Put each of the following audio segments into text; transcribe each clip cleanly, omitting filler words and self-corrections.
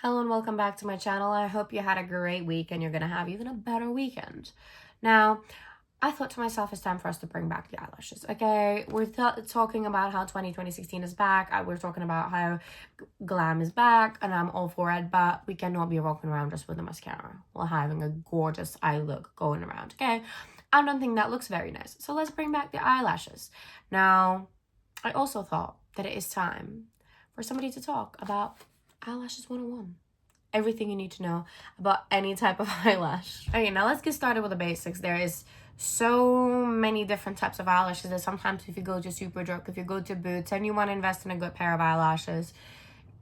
Hello and welcome back to my channel. I hope you had a great week and you're going to have even a better weekend. Now, I thought to myself, it's time for us to bring back the eyelashes, okay? We're talking about how 2016 is back. We're talking about how glam is back and I'm all for it, but we cannot be walking around just with a mascara while having a gorgeous eye look going around, okay? I don't think that looks very nice. So let's bring back the eyelashes. Now, I also thought that it is time for somebody to talk about Eyelashes 101. Everything you need to know about any type of eyelash. Okay, now let's get started with the basics. There is so many different types of eyelashes that sometimes if you go to Superdrug, if you go to Boots and you want to invest in a good pair of eyelashes,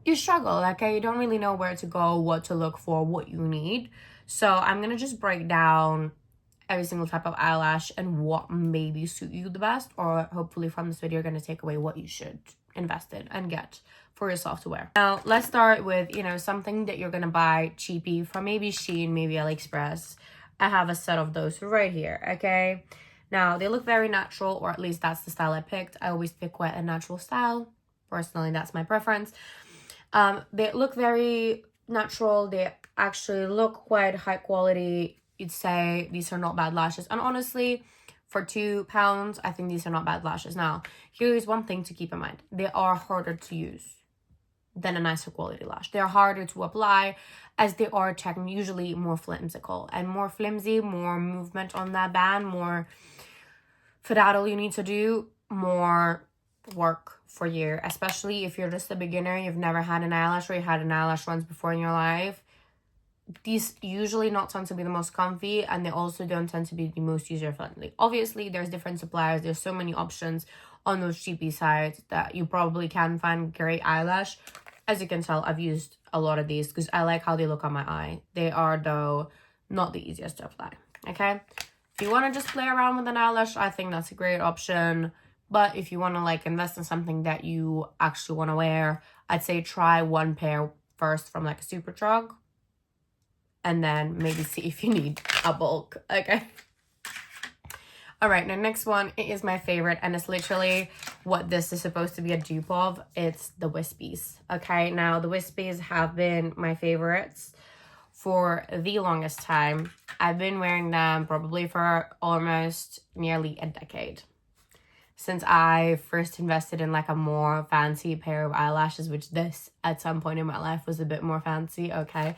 you struggle, okay? You don't really know where to go, what to look for, what you need. So I'm going to just break down every single type of eyelash and what maybe suit you the best, or hopefully from this video you're going to take away what you should invest in and get for yourself to wear. Now let's start with something that you're gonna buy cheapy from maybe Shein, maybe AliExpress. I have a set of those right here, okay? Now they look very natural, or at least that's the style I picked. I always pick wet and natural style. Personally, that's my preference. They look very natural. They actually look quite high quality. You'd say these are not bad lashes, and honestly, for £2, I think these are not bad lashes. Now, here's one thing to keep in mind. They are harder to use than a nicer quality lash. They're harder to apply as they are usually more flimsical. And more flimsy, more movement on that band, more fiddle you need to do, more work for you. Especially if you're just a beginner, you've never had an eyelash or you had an eyelash once before in your life. These usually not tend to be the most comfy, and they also don't tend to be the most user-friendly. Obviously, there's different suppliers. There's so many options on those cheapy sites that you probably can find great eyelash. As you can tell, I've used a lot of these because I like how they look on my eye. They are, though, not the easiest to apply, okay? If you want to just play around with an eyelash, I think that's a great option. But if you want to, like, invest in something that you actually want to wear, I'd say try one pair first from, like, a Superdrug. And then maybe see if you need a bulk, okay? All right, now next one, it is my favorite, and it's literally what this is supposed to be a dupe of. It's the Wispies, okay? Now, the Wispies have been my favorites for the longest time. I've been wearing them probably for almost nearly a decade. Since I first invested in like a more fancy pair of eyelashes, which this at some point in my life was a bit more fancy, okay?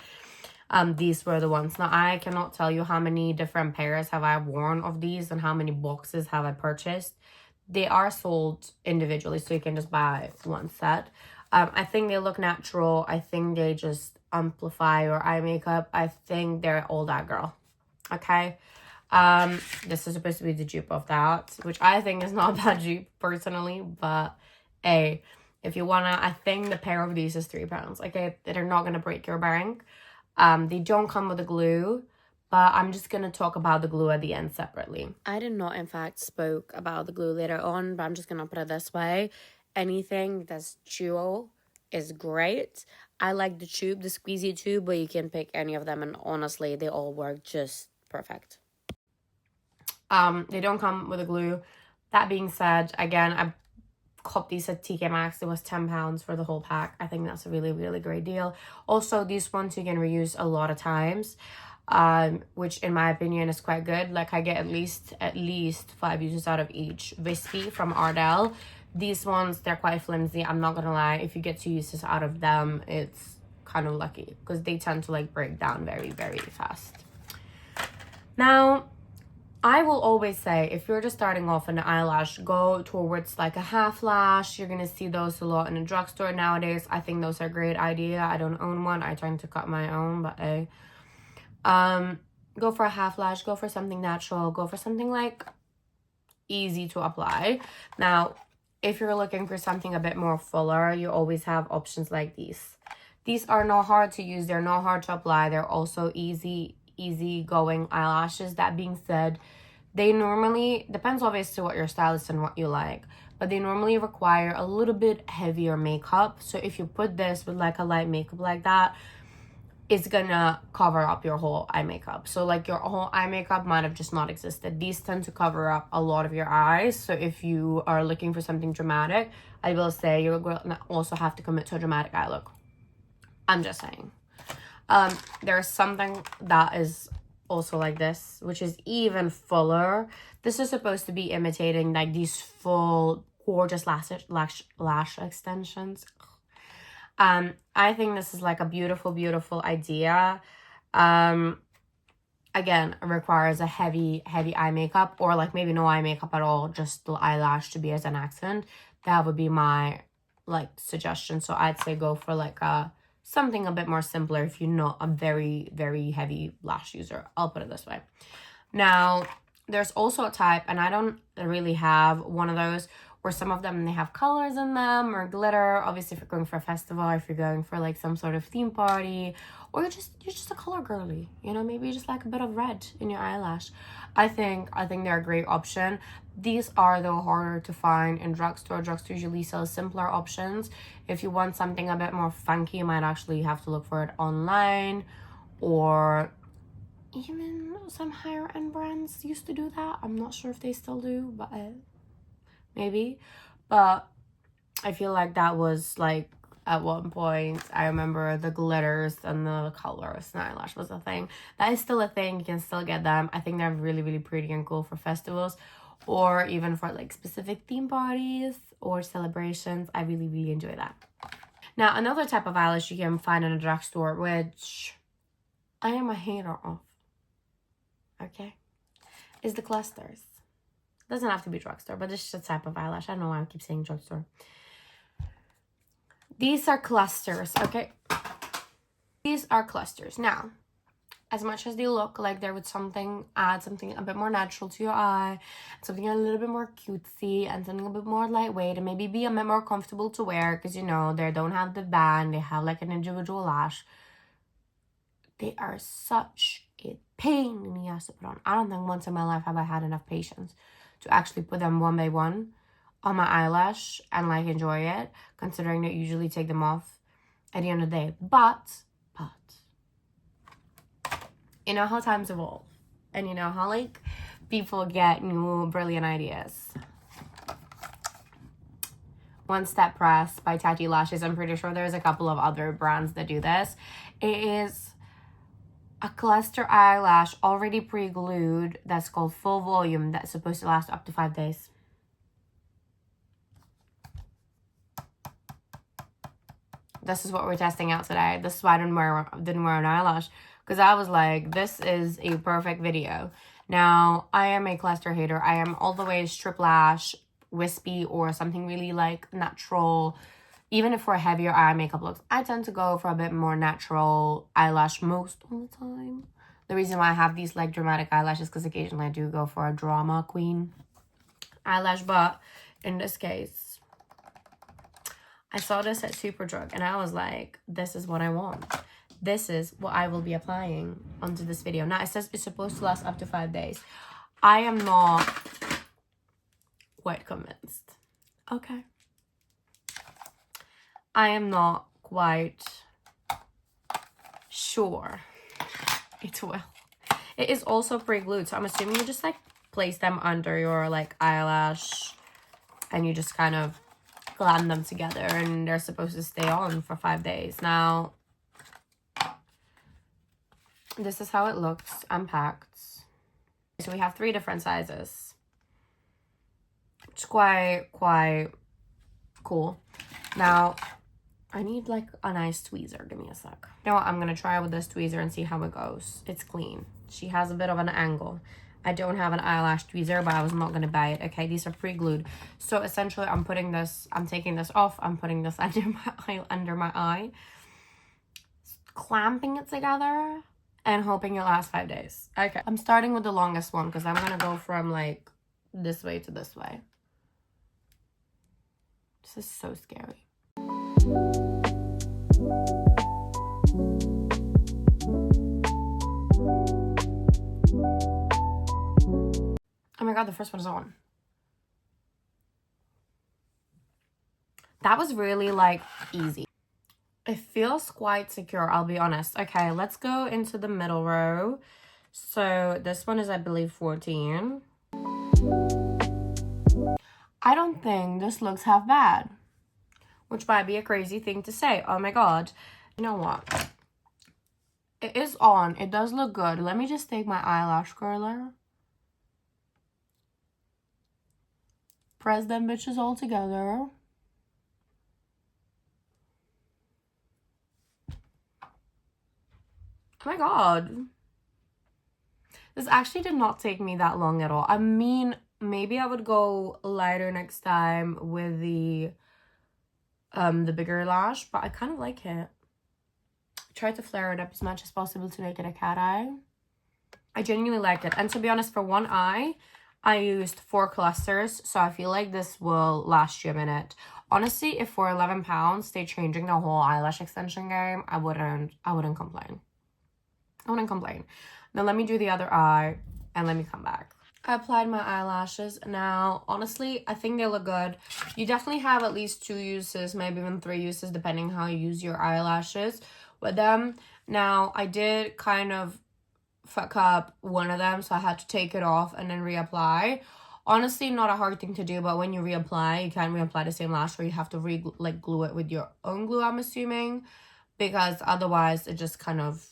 These were the ones. Now, I cannot tell you how many different pairs have I worn of these and how many boxes have I purchased. They are sold individually, so you can just buy one set. I think they look natural. I think they just amplify your eye makeup. I think they're all that girl, okay? This is supposed to be the dupe of that, which I think is not that dupe personally, but hey, if you wanna, I think the pair of these is £3, okay? They're not gonna break your bank. They don't come with a glue, but I'm just going to talk about the glue at the end separately. I did not, in fact, spoke about the glue later on, but I'm just going to put it this way. Anything that's dual is great. I like the tube, the squeezy tube, but you can pick any of them, and honestly, they all work just perfect. They don't come with a glue. That being said, again, I copped these at TK Maxx. It was £10 for the whole pack. I think that's a really, really great deal. Also, these ones you can reuse a lot of times, which in my opinion is quite good. Like, I get at least 5 uses out of each Wispy from Ardell. These ones, they're quite flimsy. I'm not gonna lie. If you get 2 uses out of them, it's kind of lucky because they tend to like break down very, very fast. Now, I will always say, if you're just starting off in an eyelash, go towards like a half lash. You're going to see those a lot in a drugstore nowadays. I think those are a great idea. I don't own one. I tend to cut my own, but hey. Go for a half lash. Go for something natural. Go for something like easy to apply. Now, if you're looking for something a bit more fuller, you always have options like these. These are not hard to use. They're not hard to apply. They're also easy-going eyelashes. That being said, they normally, depends obviously what your style is and what you like, but they normally require a little bit heavier makeup. So if you put this with like a light makeup like that, it's gonna cover up your whole eye makeup. So like your whole eye makeup might have just not existed. These tend to cover up a lot of your eyes. So if you are looking for something dramatic, I will say you're gonna also have to commit to a dramatic eye look. I'm just saying. There's something that is also like this, which is even fuller. This is supposed to be imitating like these full gorgeous lash extensions. I think this is like a beautiful idea. Again, it requires a heavy eye makeup, or like maybe no eye makeup at all, just the eyelash to be as an accent. That would be my like suggestion. So I'd say go for like something a bit more simpler if you're not a very heavy lash user. I'll put it this way. Now, there's also a type, and I don't really have one of those, where some of them, they have colors in them or glitter. Obviously, if you're going for a festival, if you're going for like some sort of theme party, or you're just a color girly, you know, maybe you just like a bit of red in your eyelash. I think they're a great option. These are though harder to find in drugstore. Drugstore usually sells simpler options. If you want something a bit more funky, you might actually have to look for it online, or even some higher end brands used to do that. I'm not sure if they still do, but maybe. But I feel like that was like, at one point, I remember the glitters and the colors and eyelash was a thing. That is still a thing. You can still get them. I think they're really pretty and cool for festivals, or even for like specific theme parties or celebrations. I really enjoy that. Now, another type of eyelash you can find in a drugstore, which I am a hater of, okay, is the clusters. Doesn't have to be drugstore, but it's just a type of eyelash. I don't know why I keep saying drugstore. These are clusters, okay? These are clusters. Now, as much as they look like they're with something, add something a bit more natural to your eye, something a little bit more cutesy, and something a bit more lightweight, and maybe be a bit more comfortable to wear, because, you know, they don't have the band, they have like an individual lash. They are such a pain in the ass to put on. I don't think once in my life have I had enough patience to actually put them one by one on my eyelash and like enjoy it, considering that you usually take them off at the end of the day. But you know how times evolve, and you know how like people get new brilliant ideas. One Step Press by Tatti Lashes. I'm pretty sure there's a couple of other brands that do this. It is a cluster eyelash already pre-glued that's called Full Volume, that's supposed to last up to 5 days. This is what we're testing out today. This is why I didn't wear an eyelash, because I was like, this is a perfect video. Now, I am a cluster hater. I am all the way strip lash, wispy, or something really like natural. Even if for heavier eye makeup looks, I tend to go for a bit more natural eyelash most of the time. The reason why I have these like dramatic eyelashes, because occasionally I do go for a drama queen eyelash. But in this case, I saw this at Superdrug and I was like, this is what I want. This is what I will be applying onto this video. Now, it says it's supposed to last up to 5 days. I am not quite convinced. Okay. I am not quite sure it will. It is also pre-glued, so I'm assuming you just like place them under your like eyelash and you just kind of glam them together, and they're supposed to stay on for 5 days. Now, this is how it looks unpacked. So we have 3 different sizes. It's quite cool. Now, I need like a nice tweezer. Give me a sec. You know what? I'm gonna try with this tweezer and see how it goes. It's clean. She has a bit of an angle. I don't have an eyelash tweezer, but I was not gonna buy it. Okay, these are pre-glued. So essentially, I'm taking this off. I'm putting this under my eye, clamping it together, and hoping it lasts 5 days. Okay, I'm starting with the longest one because I'm gonna go from like this way to this way. This is so scary. Oh my god, the first one is on. That was really like easy. It feels quite secure, I'll be honest. Okay, let's go into the middle row. So this one is, I believe, 14. I don't think this looks half bad, which might be a crazy thing to say. Oh my god. You know what? It is on. It does look good. Let me just take my eyelash curler. Press them bitches all together. Oh my god. This actually did not take me that long at all. I mean, maybe I would go lighter next time with the bigger lash, but I kind of like it. Try to flare it up as much as possible to make it a cat eye. I genuinely like it. And to be honest, for one eye, I used 4 clusters, so I feel like this will last you a minute. Honestly, if for £11 they're changing the whole eyelash extension game, I wouldn't complain. I wouldn't complain. Now let me do the other eye and let me come back. I applied my eyelashes. Now, honestly, I think they look good. You definitely have at least 2 uses, maybe even 3 uses, depending how you use your eyelashes with them. Now, I did kind of fuck up one of them, so I had to take it off and then reapply. Honestly, not a hard thing to do, but when you reapply, you can't reapply the same lash, or you have to glue it with your own glue, I'm assuming, because otherwise it just kind of,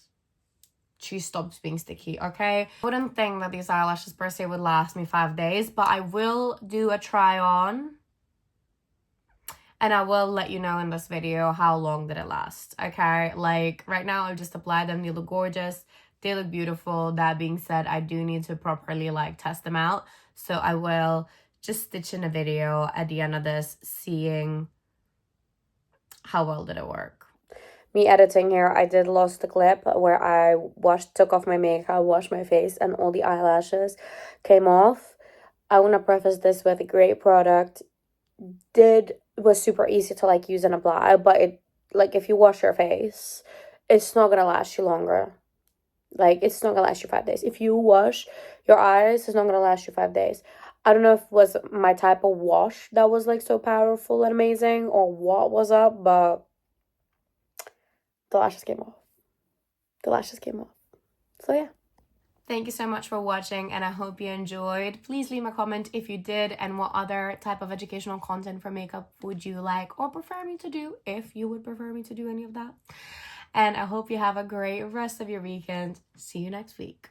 she stops being sticky, okay? I wouldn't think that these eyelashes per se would last me 5 days, but I will do a try on and I will let you know in this video how long did it last, okay? Like, right now I just applied them. They look gorgeous. They look beautiful. That being said, I do need to properly, like, test them out. So I will just stitch in a video at the end of this, seeing how well did it work. Me editing here, I did lost the clip where I took off my makeup, washed my face, and all the eyelashes came off. I want to preface this with a great product. Was super easy to, like, use and apply, but it, like, if you wash your face, it's not gonna last you longer. Like, it's not gonna last you 5 days. If you wash your eyes, it's not gonna last you 5 days. I don't know if it was my type of wash that was, like, so powerful and amazing, or what was up, but the lashes came off. The lashes came off. So yeah. Thank you so much for watching, and I hope you enjoyed. Please leave a comment if you did, and what other type of educational content for makeup would you like or prefer me to do, if you would prefer me to do any of that. And I hope you have a great rest of your weekend. See you next week.